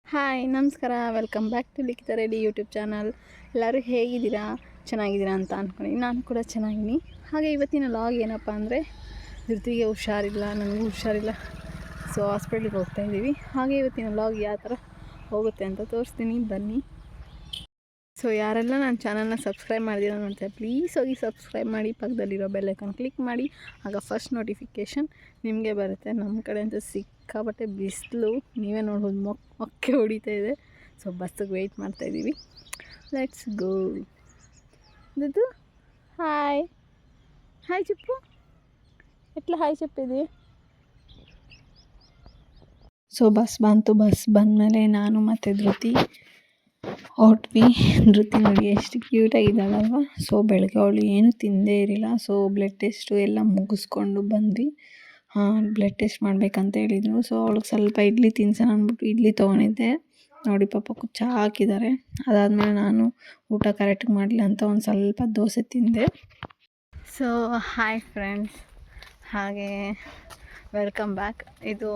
Hi ನಮಸ್ಕಾರ, welcome back to ಲಿಖಿತ ready YouTube channel. ಎಲ್ಲರೂ ಹೇಗಿದ್ದೀರಾ? ಚೆನ್ನಾಗಿದ್ದೀರಾ ಅಂತ ಅಂದ್ಕೊಂಡು ನಾನು ಕೂಡ ಚೆನ್ನಾಗಿದ್ದೀನಿ. ಹಾಗೆ ಇವತ್ತಿನ ಲಾಗ್ ಏನಪ್ಪ ಅಂದರೆ, ಧೃತಿಗೆ ಹುಷಾರಿಲ್ಲ, ನನಗೂ ಹುಷಾರಿಲ್ಲ. ಸೊ ಹಾಸ್ಪಿಟ್ಲಿಗೆ ಹೋಗ್ತಾಯಿದ್ದೀವಿ. ಹಾಗೆ ಇವತ್ತಿನ ಲಾಗ್ ಯಾವ ಥರ ಹೋಗುತ್ತೆ ಅಂತ ತೋರಿಸ್ತೀನಿ, ಬನ್ನಿ. ಸೊ ಯಾರೆಲ್ಲ ನನ್ನ ಚಾನಲ್ನ ಸಬ್ಸ್ಕ್ರೈಬ್ ಮಾಡಿದಿರೋ ನೋಡ್ತಾರೆ, ಪ್ಲೀಸ್ ಹೋಗಿ ಸಬ್ಸ್ಕ್ರೈಬ್ ಮಾಡಿ, ಪಕ್ಕದಲ್ಲಿರೋ ಬೆಲ್ ಐಕಾನ್ ಕ್ಲಿಕ್ ಮಾಡಿ. ಆಗ ಫಸ್ಟ್ ನೋಟಿಫಿಕೇಷನ್ ನಿಮಗೆ ಬರುತ್ತೆ. ನಮ್ಮ ಕಡೆ ಅಂತೂ ಸಿಕ್ಕಾಪಟ್ಟೆ ಬಿಸಿಲು, ನೀವೇ ನೋಡ್ಬೋದು, ಮೊಕ್ಕೆ ಹೊಡಿತಾ ಇದೆ. ಸೊ ಬಸ್ಸಿಗೆ ವೆಯ್ಟ್ ಮಾಡ್ತಾಯಿದ್ದೀವಿ. Let's go. ಇದು ಹಾಯ್ ಹಾಯ್ ಚಿಪ್ಪು, ಎಟ್ಲ ಹಾಯ್ చెప్పేది. ಸೊ ಬಸ್ ಬಂದಮೇಲೆ ನಾನು ಮತ್ತು ಧೃತಿ ಹೊರಟ್ವಿ. ಧೃತಿ ನೋಡಿ ಎಷ್ಟು ಕ್ಯೂಟಾಗಿದ್ದಾಳಲ್ವ. ಸೊ ಬೆಳಗ್ಗೆ ಅವಳು ಏನೂ ತಿಂದೇ ಇರಲಿಲ್ಲ. ಸೊ ಬ್ಲಡ್ ಟೆಸ್ಟು ಎಲ್ಲ ಮುಗಿಸ್ಕೊಂಡು ಬಂದ್ವಿ. ಬ್ಲಡ್ ಟೆಸ್ಟ್ ಮಾಡಬೇಕಂತ ಹೇಳಿದರು. ಸೊ ಅವಳಿಗೆ ಸ್ವಲ್ಪ ಇಡ್ಲಿ ತಿನ್ಸೋಣ ಅಂದ್ಬಿಟ್ಟು ಇಡ್ಲಿ ತೊಗೊಂಡಿದ್ದೆ. ನೋಡಿ ಪಾಪ ಚಹಾ ಹಾಕಿದ್ದಾರೆ. ಅದಾದಮೇಲೆ ನಾನು ಊಟ ಕರೆಕ್ಟಾಗಿ ಮಾಡಲಿಲ್ಲ ಅಂತ ಒಂದು ಸ್ವಲ್ಪ ದೋಸೆ ತಿಂದೆ. ಸೊ ಹಾಯ್ ಫ್ರೆಂಡ್ಸ್, ಹಾಗೆ ವೆಲ್ಕಮ್ ಬ್ಯಾಕ್. ಇದು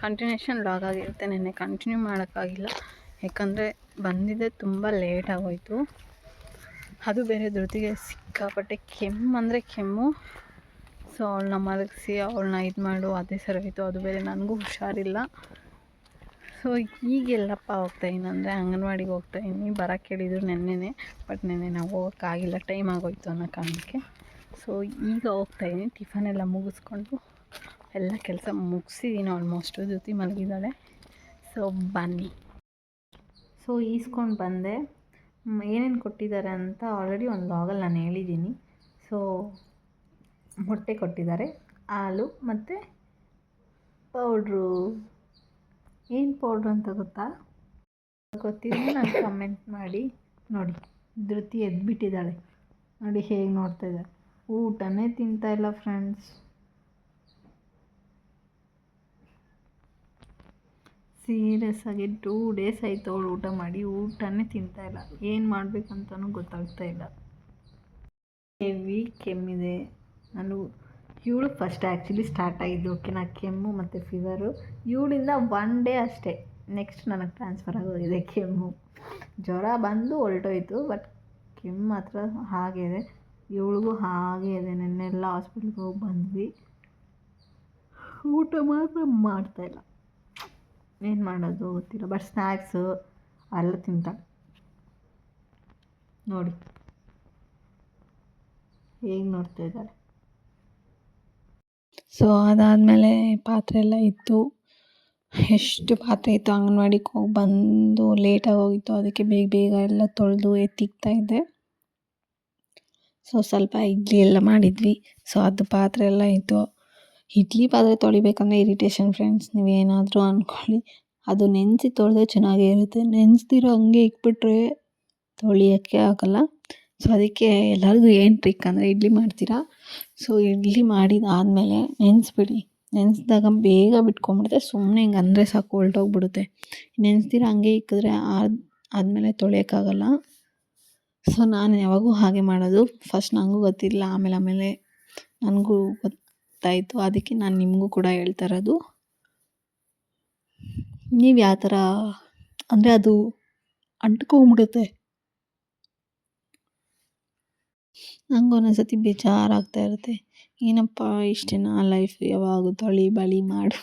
ಕಂಟಿನ್ಯೂಷನ್ ಲಾಗ್ ಆಗಿರುತ್ತೆ. ನೆನ್ನೆ ಕಂಟಿನ್ಯೂ ಮಾಡೋಕ್ಕಾಗಿಲ್ಲ, ಯಾಕಂದರೆ ಬಂದಿದ್ದೆ ತುಂಬ ಲೇಟ್ ಆಗೋಯಿತು. ಅದು ಬೇರೆ ಧೃತಿಗೆ ಸಿಕ್ಕಾಪಟ್ಟೆ ಕೆಮ್ಮು ಅಂದರೆ ಕೆಮ್ಮು. ಸೊ ಅವಳನ್ನ ಮಲಗಿಸಿ ಅವಳನ್ನ ಇದು ಮಾಡು, ಅದೇ ಸರಿ ಹೋಯಿತು. ಅದು ಬೇರೆ ನನಗೂ ಹುಷಾರಿಲ್ಲ. ಸೊ ಈಗೆಲ್ಲಪ್ಪ ಹೋಗ್ತಾಯಿದ್ದೀನಿ ಅಂದರೆ ಅಂಗನವಾಡಿಗೆ ಹೋಗ್ತಾಯಿದ್ದೀನಿ. ಬರೋಕ್ಕೆ ಹೇಳಿದ್ರು ನೆನ್ನೆನೇ, ಬಟ್ ನೆನ್ನೆ ನಾವು ಹೋಗೋಕ್ಕಾಗಿಲ್ಲ, ಟೈಮ್ ಆಗೋಯಿತು ಅನ್ನೋ ಕಾರಣಕ್ಕೆ. ಸೊ ಈಗ ಹೋಗ್ತಾಯಿದ್ದೀನಿ. ಟಿಫನ್ ಎಲ್ಲ ಮುಗಿಸ್ಕೊಂಡು ಎಲ್ಲ ಕೆಲಸ ಮುಗಿಸಿದ್ದೀನಿ ಆಲ್ಮೋಸ್ಟು. ಧೃತಿ ಮಲಗಿದ್ದಾಳೆ. ಸೊ ಬನ್ನಿ. ಸೊ ಈಸ್ಕೊಂಡು ಬಂದೆ. ಏನೇನು ಕೊಟ್ಟಿದ್ದಾರೆ ಅಂತ ಆಲ್ರೆಡಿ ಒಂದು ಲಾಗಲ್ಲಿ ನಾನು ಹೇಳಿದ್ದೀನಿ. ಸೊ ಮೊಟ್ಟೆ ಕೊಟ್ಟಿದ್ದಾರೆ, ಹಾಲು ಮತ್ತು ಪೌಡ್ರು. ಏನು ಪೌಡ್ರು ಅಂತ ಗೊತ್ತಾ? ಗೊತ್ತಿದ್ರೆ ನಾನು ಕಮೆಂಟ್ ಮಾಡಿ. ನೋಡಿ ಧೃತಿ ಎದ್ಬಿಟ್ಟಿದ್ದಾಳೆ, ನೋಡಿ ಹೇಗೆ ನೋಡ್ತಾ ಇದ್ದಾಳೆ. ಊಟನೇ ತಿಂತಾಯಿಲ್ಲ ಫ್ರೆಂಡ್ಸ್. ಸೀರಿಯಸ್ ಆಗಿ 2 ಡೇಸ್ ಆಯಿತು ಅವಳು ಊಟ ಮಾಡಿ, ಊಟನೇ ತಿಂತಾಯಿಲ್ಲ. ಏನು ಮಾಡಬೇಕಂತನೂ ಗೊತ್ತಾಗ್ತಾಯಿಲ್ಲ. ಹೆವಿ ಕೆಮ್ಮಿದೆ. ಇವಳು ಫಸ್ಟ್ ಆ್ಯಕ್ಚುಲಿ ಸ್ಟಾರ್ಟ್ ಆಗಿದ್ದು, ಓಕೆನಾ, ಕೆಮ್ಮು ಮತ್ತು ಫೀವರು. ಇವಳಿಂದ 1 ಡೇ ಅಷ್ಟೇ, ನೆಕ್ಸ್ಟ್ ನನಗೆ ಟ್ರಾನ್ಸ್ಫರ್ ಆಗೋಗಿದೆ ಕೆಮ್ಮು. ಜ್ವರ ಬಂದು ಹೊರಟೋಯ್ತು, ಬಟ್ ಕೆಮ್ಮು ಮಾತ್ರ ಹಾಗೆ ಇದೆ. ಇವಳಿಗೂ ಹಾಗೆ ಇದೆ. ನೆನ್ನೆಲ್ಲ ಹಾಸ್ಪಿಟ್ಲಿಗೆ ಹೋಗಿ ಬಂದ್ವಿ. ಊಟ ಮಾತ್ರ ಮಾಡ್ತಾಯಿಲ್ಲ, ಏನು ಮಾಡೋದು ಗೊತ್ತಿಲ್ಲ. ಬಟ್ ಸ್ನ್ಯಾಕ್ಸು ಎಲ್ಲ ತಿಂತಾಳೆ. ನೋಡಿ ಹೇಗೆ ನೋಡ್ತಾ ಇದ್ದಾಳೆ. ಸೊ ಅದಾದಮೇಲೆ ಪಾತ್ರೆ ಎಲ್ಲ ಇತ್ತು, ಎಷ್ಟು ಪಾತ್ರೆ ಇತ್ತು. ಅಂಗನವಾಡಿಗೆ ಹೋಗಿ ಬಂದು ಲೇಟಾಗಿ ಹೋಗಿತ್ತು, ಅದಕ್ಕೆ ಬೇಗ ಎಲ್ಲ ತೊಳೆದು ಎತ್ತಿಕ್ತಾ ಇದ್ದೆ. ಸೊ ಸ್ವಲ್ಪ ಇಡ್ಲಿ ಎಲ್ಲ ಮಾಡಿದ್ವಿ. ಸೊ ಅದು ಪಾತ್ರೆ ಎಲ್ಲ ಇತ್ತು. ಇಡ್ಲಿ ಪಾತ್ರೆ ತೊಳಿಬೇಕಂದ್ರೆ ಇರಿಟೇಷನ್ ಫ್ರೆಂಡ್ಸ್, ನೀವೇನಾದರೂ ಅಂದ್ಕೊಳ್ಳಿ. ಅದು ನೆನೆಸಿ ತೊಳೆದ್ರೆ ಚೆನ್ನಾಗೇ ಇರುತ್ತೆ, ನೆನೆಸ್ದಿರೋ ಹಂಗೆ ಇಕ್ಬಿಟ್ರೆ ತೊಳಿಯೋಕ್ಕೆ ಆಗೋಲ್ಲ. ಸೊ ಅದಕ್ಕೆ ಎಲ್ಲರಿಗೂ ಏನು ಟ್ರಿಕ್ ಅಂದರೆ, ಇಡ್ಲಿ ಮಾಡ್ತೀರಾ, ಸೊ ಇಡ್ಲಿ ಮಾಡಿದಾದಮೇಲೆ ನೆನೆಸ್ಬಿಡಿ. ನೆನೆಸ್ದಾಗ ಬೇಗ ಬಿಟ್ಕೊಂಡ್ಬಿಡುತ್ತೆ. ಸುಮ್ಮನೆ ಹಿಂಗೆ ಅಂದರೆ ಸಾಕು, ಹೊಲ್ಟೋಗ್ಬಿಡುತ್ತೆ. ನೆನೆಸ್ದಿರ ಹಂಗೆ ಇಕ್ಕಿದ್ರೆ ಆದಮೇಲೆ ತೊಳೆಯೋಕ್ಕಾಗಲ್ಲ. ಸೊ ನಾನು ಯಾವಾಗೂ ಹಾಗೆ ಮಾಡೋದು. ಫಸ್ಟ್ ನನಗೂ ಗೊತ್ತಿಲ್ಲ, ಆಮೇಲೆ ನನಗೂ ಗೊತ್ತಾಯಿತು. ಅದಕ್ಕೆ ನಾನು ನಿಮಗೂ ಕೂಡ ಹೇಳ್ತಾ ಇರೋದು. ನೀವು ಯಾವ ಥರ ಅಂದರೆ ಅದು ಅಂಟ್ಕೊಂಬಿಡುತ್ತೆ. ನಂಗೆ ಒಂದೊಂದ್ಸತಿ ಬೇಜಾರಾಗ್ತಾ ಇರುತ್ತೆ, ಏನಪ್ಪ ಇಷ್ಟೇನಾ ಲೈಫ್, ಯಾವಾಗ ತೊಳಿ ಮಾಡು.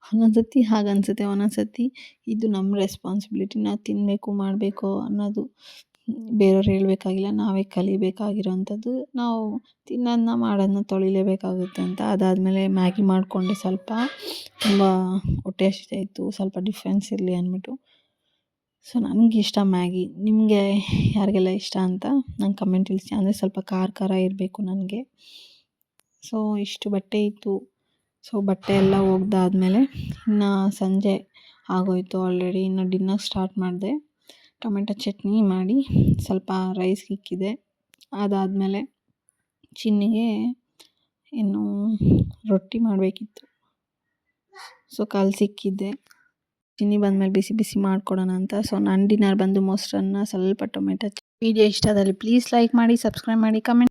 ಒಂದೊಂದ್ಸತಿ ಹಾಗೆ ಅನಿಸುತ್ತೆ. ಒಂದೊಂದ್ಸತಿ ಇದು ನಮ್ಮ ರೆಸ್ಪಾನ್ಸಿಬಿಲಿಟಿ, ನಾವು ತಿನ್ನಬೇಕು ಮಾಡಬೇಕು ಅನ್ನೋದು ಬೇರೆಯವ್ರು ಹೇಳಬೇಕಾಗಿಲ್ಲ, ನಾವೇ ಕಲಿಬೇಕಾಗಿರೋವಂಥದ್ದು. ನಾವು ತಿನ್ನೋದನ್ನ ಮಾಡೋದನ್ನ ತೊಳಿಲೇಬೇಕಾಗುತ್ತೆ ಅಂತ. ಅದಾದಮೇಲೆ ಮ್ಯಾಗಿ ಮಾಡಿಕೊಂಡೆ. ಸ್ವಲ್ಪ ತುಂಬ ಹೊಟ್ಟೆ ಹಸಿತಾಯಿತ್ತು, ಸ್ವಲ್ಪ ಡಿಫ್ರೆನ್ಸ್ ಇರಲಿ ಅಂದ್ಬಿಟ್ಟು. ಸೊ ನನಗೆ ಇಷ್ಟ ಮ್ಯಾಗಿ. ನಿಮಗೆ ಯಾರಿಗೆಲ್ಲ ಇಷ್ಟ ಅಂತ ನಂಗೆ ಕಮೆಂಟ್ ತಿಳಿಸಿ. ಅಂದರೆ ಸ್ವಲ್ಪ ಖಾರ ಇರಬೇಕು ನನಗೆ. ಸೊ ಇಷ್ಟು ಬಟ್ಟೆ ಇತ್ತು. ಸೊ ಬಟ್ಟೆ ಎಲ್ಲ ಒಗ್ದಾದ್ಮೇಲೆ ಇನ್ನು ಸಂಜೆ ಆಗೋಯಿತು ಆಲ್ರೆಡಿ. ಇನ್ನು ಡಿನ್ನರ್ ಸ್ಟಾರ್ಟ್ ಮಾಡಿದೆ. ಟೊಮೆಟೊ ಚಟ್ನಿ ಮಾಡಿ ಸ್ವಲ್ಪ ರೈಸ್ಗೆ ಇಕ್ಕಿದೆ. ಅದಾದಮೇಲೆ ಚಿನ್ನಿಗೆ ಇನ್ನು ರೊಟ್ಟಿ ಮಾಡಬೇಕಿತ್ತು. ಸೊ ಕಲಸಿಕ್ಕಿದ್ದೆ. ಚಿನ್ನಿ ಬಂದಮೇಲೆ ಬಿಸಿ ಮಾಡ್ಕೊಡೋಣ ಅಂತ. ಸೊ ನನ್ನ ಡಿನ್ನರ್ ಬಂದು ಮೊಸರನ್ನ, ಸ್ವಲ್ಪ ಟೊಮೆಟೊ. ವಿಡಿಯೋ ಇಷ್ಟ ಆದಲ್ಲಿ ಪ್ಲೀಸ್ ಲೈಕ್ ಮಾಡಿ, ಸಬ್ಸ್ಕ್ರೈಬ್ ಮಾಡಿ, ಕಮೆಂಟ್